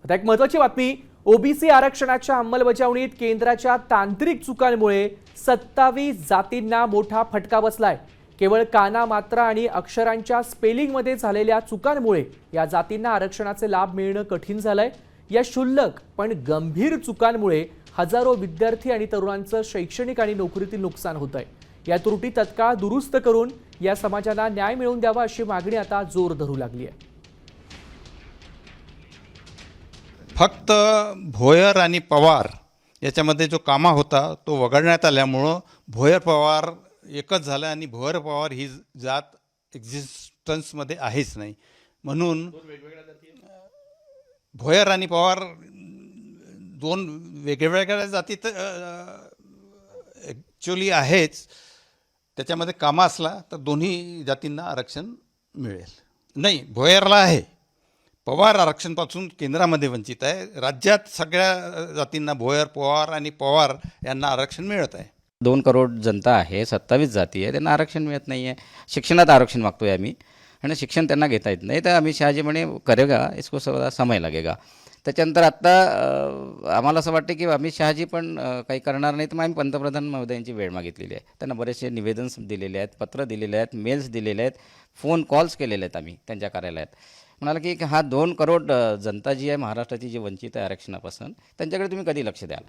आता एक महत्त्वाची बातमी, ओबीसी आरक्षणाच्या अंमलबजावणीत केंद्राच्या तांत्रिक चुकांमुळे 27 जातींना मोठा फटका बसलाय. केवळ काना मात्रा आणि अक्षरांच्या स्पेलिंगमध्ये झालेल्या चुकांमुळे या जातींना आरक्षणाचे लाभ मिळणं कठीण झालंय. या क्षुल्लक पण गंभीर चुकांमुळे हजारो विद्यार्थी आणि तरुणांचं शैक्षणिक आणि नोकरीतील नुकसान होत आहे. या त्रुटी तत्काळ दुरुस्त करून या समाजाला न्याय मिळवून द्यावा अशी मागणी आता जोर धरू लागली आहे. फक्त भोयर आणि पवार याच्यामध्ये जो कामा होता तो वगळण्यात आल्यामुळं भोयर पवार एकच झालं आणि भोयर पवार ही जात एक्झिस्टन्समध्ये आहेच नाही. म्हणून भोयर आणि पवार दोन वेगवेगळ्या जाती तर ॲक्च्युली आहेच. त्याच्यामध्ये कामा असला तर दोन्ही जातींना आरक्षण मिळेल. नाही, भोयरला आहे. पवार आरक्षणपासून केंद्रामध्ये वंचित आहे. राज्यात सगळ्या जातींना भोयर पवार आणि पवार यांना आरक्षण मिळत आहे. 2 करोड जनता आहे, 27 जाती आहे, त्यांना आरक्षण मिळत नाही आहे. शिक्षणात आरक्षण मागतोय आम्ही आणि शिक्षण त्यांना घेता येत नाही. तर अमित शहाजी म्हणे करेगा, इसको समय लगेगा. त्याच्यानंतर आत्ता आम्हाला असं वाटतं की अमित शहाजी पण काही करणार नाही. तर मग आम्ही पंतप्रधान महोदयांची वेळ मागितलेली आहे. त्यांना बरेचसे निवेदन्स दिलेले आहेत, पत्र दिलेले आहेत, मेल्स दिलेले आहेत, फोन कॉल्स केलेले आहेत आम्ही त्यांच्या कार्यालयात. म्हणाला की हा 2 करोड जनता जी आहे महाराष्ट्राची, जी वंचित आहे आरक्षणापासून, त्यांच्याकडे तुम्ही कधी लक्ष द्याल.